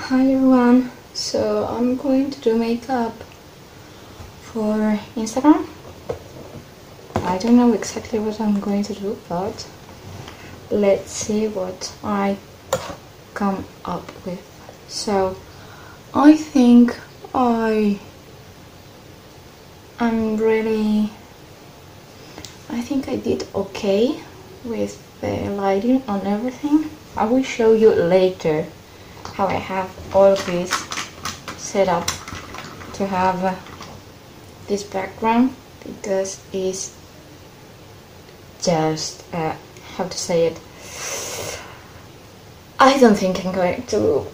Hi everyone, so I'm going to do makeup for Instagram. I don't know exactly what I'm going to do, but let's see what I come up with. So I think I did okay with the lighting and everything. I will show you later how I have all of this set up to have this background, because it's just how to say it, I don't think I'm going to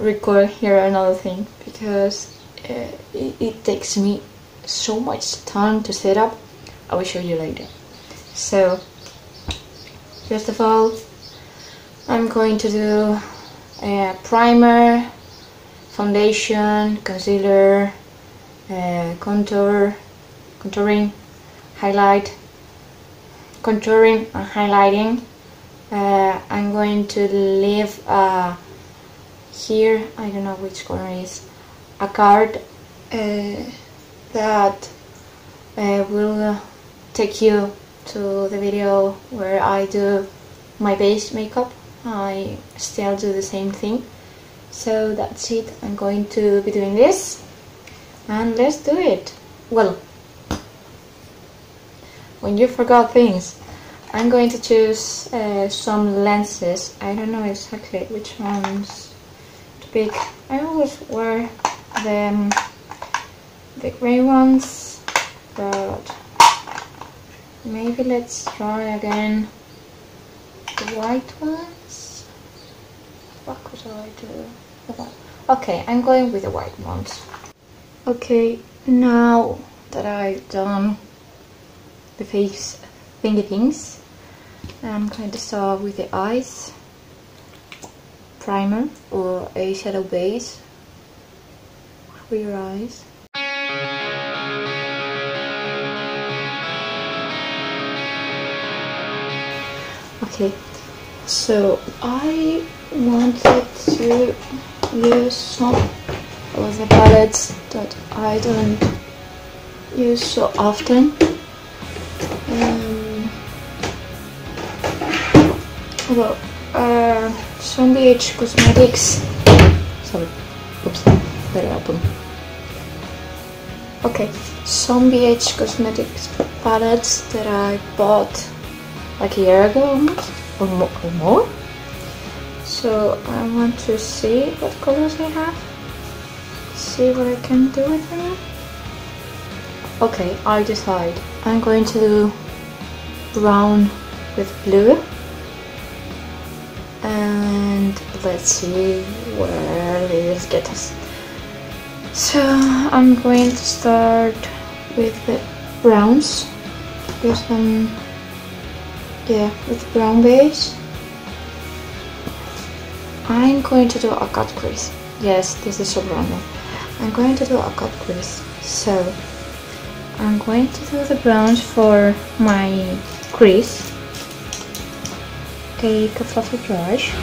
record here another thing, because it takes me so much time to set up. I will show you later. So first of all, I'm going to do a primer, foundation, concealer, contouring, highlight, contouring and highlighting. I'm going to leave here, I don't know which corner is, a card that will take you to the video where I do my base makeup. I still do the same thing, so that's it. I'm going to be doing this, and let's do it. Well, when you forgot things, I'm going to choose some lenses. I don't know exactly which ones to pick. I always wear the gray ones, but maybe let's try again the white ones. What could I do? Okay, I'm going with the white ones. Okay, now that I've done the face thingy things, I'm going to start with the eyes. Primer or a shadow base for your eyes. Okay, so I wanted to use some of the palettes that I don't use so often. Some BH Cosmetics. Sorry, oops, better open. Okay, some BH Cosmetics palettes that I bought like a year ago almost, or more. So I want to see what colors I have, see what I can do with them. Okay, I decide. I'm going to do brown with blue, and let's see where this gets us. So I'm going to start with the browns. There's some, yeah, with brown base. I'm going to do a cut crease. Yes, this is so random. I'm going to do a cut crease. So I'm going to do the browns for my crease. Take a fluffy brush.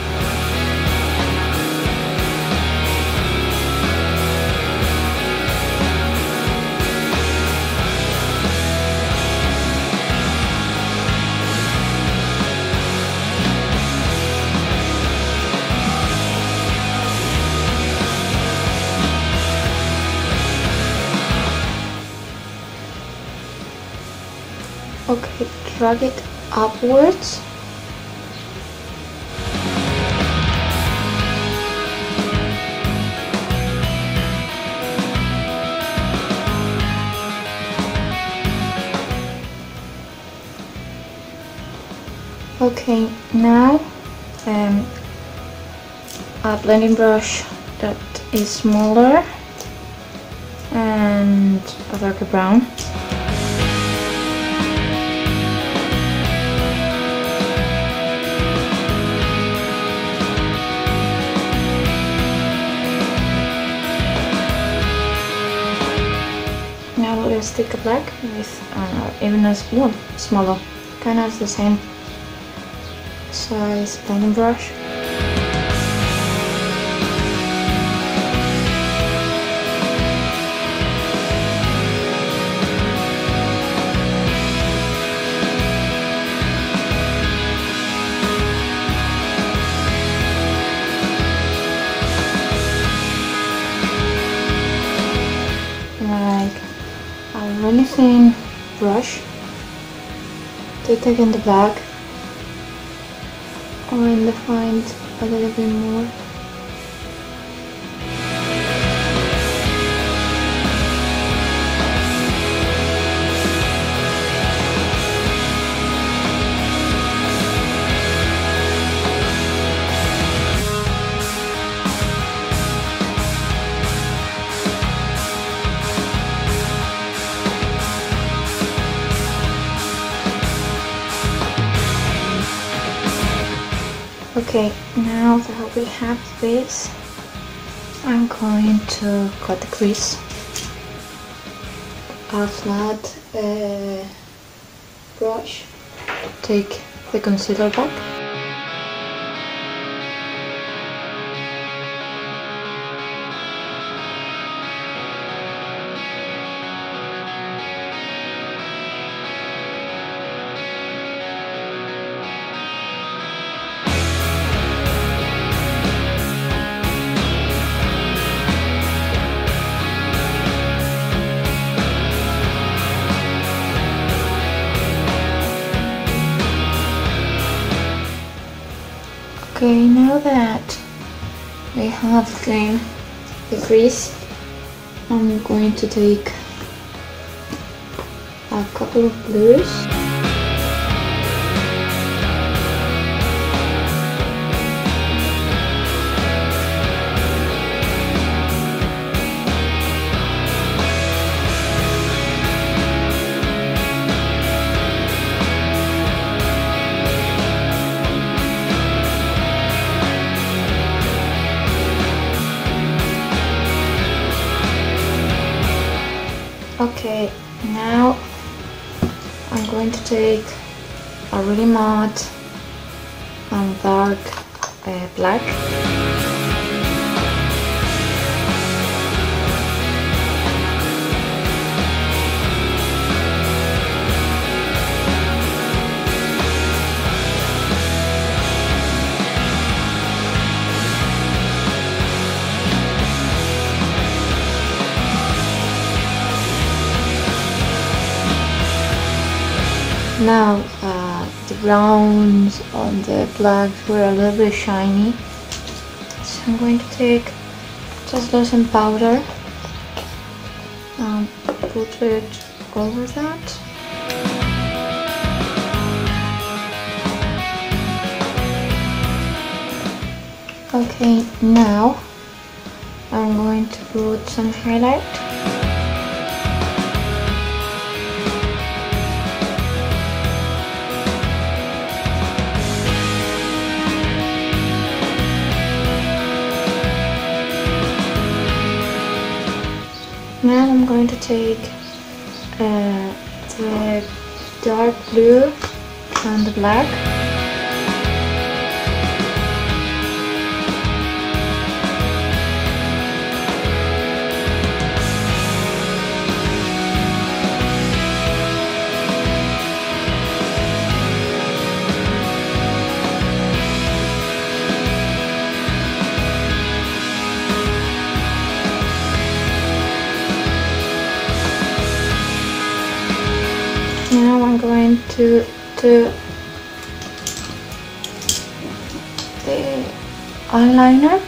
Okay, drag it upwards. Okay, now a blending brush that is smaller and a darker brown. Now let's take a black with even a smaller, kind of the same size blending brush. really thin brush to take in the black and define a little bit more. Okay, now that we have this, I'm going to cut the crease. A flat brush, take the concealer back. Okay, now that we have cleaned the crease, I'm going to take a couple of blues. Okay, now I'm going to take a really matte and dark black. Now the browns on the blacks were a little bit shiny, so I'm going to take translucent powder and put it over that. Okay, now I'm going to put some highlight. Now I'm going to take the dark blue and the black. Now I'm going to do the eyeliner.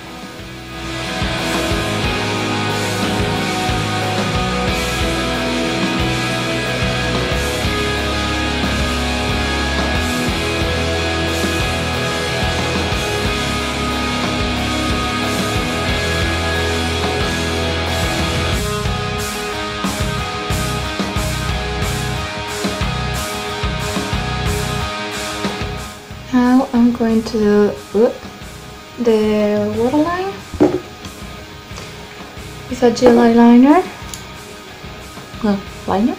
Now I'm going to do the waterline with a gel eyeliner. No, liner.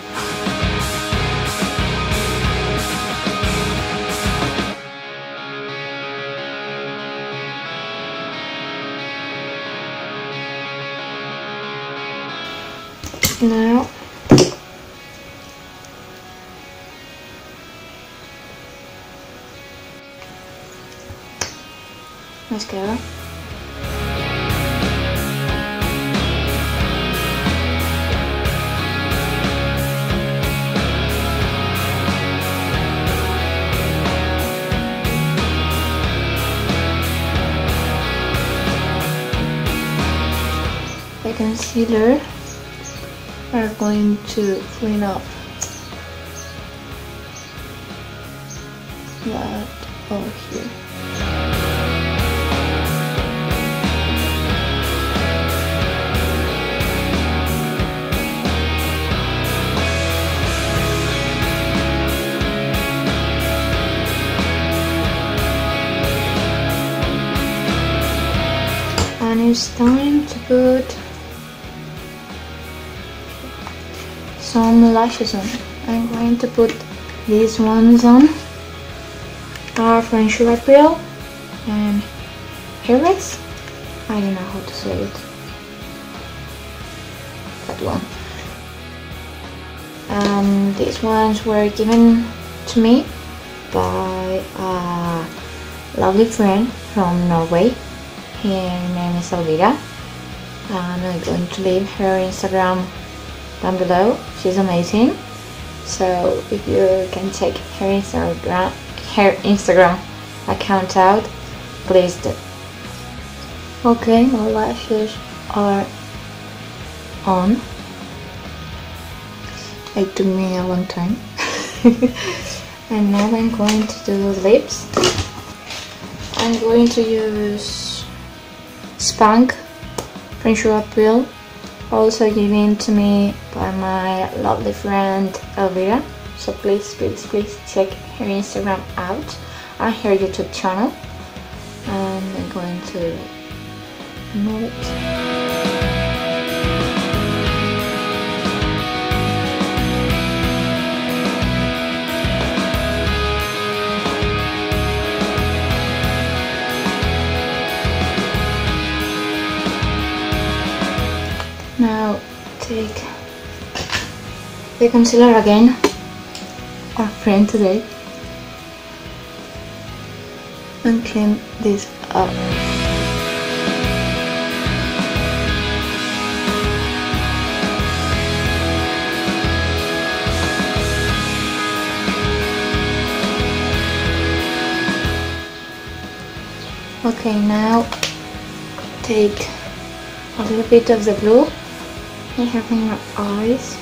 Now mascara. the concealer, we're going to clean up that over here. And it's time to put some lashes on. I'm going to put these ones on. Are French April and Harris. I don't know how to say it. That one. And these ones were given to me by a lovely friend from Norway. Her name is Elvira, and I'm going to leave her Instagram down below. She's amazing, so if you can check her Instagram account out, please do. Okay, my lashes are on. It took me a long time. And now I'm going to do lips. I'm going to use Spank French April, also given to me by my lovely friend Elvira. So please check her Instagram out and her YouTube channel. And I'm going to remove it. Now take the concealer again, our friend today, and clean this up. Okay, now take a little bit of the blue I have in your eyes.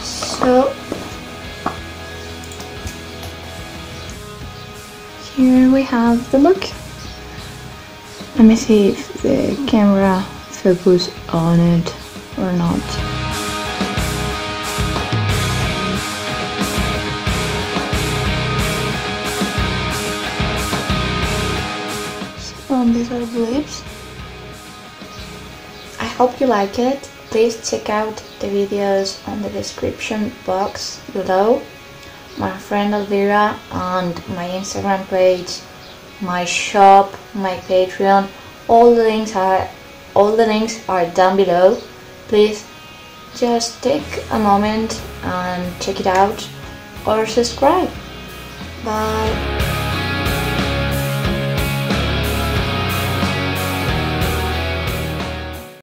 So here we have the look. Let me see if the camera focus on it or not. These are the lips. I hope you like it. Please check out the videos on the description box below. My friend Elvira and my Instagram page, my shop, my Patreon, all the links are down below. Please just take a moment and check it out or subscribe. Bye.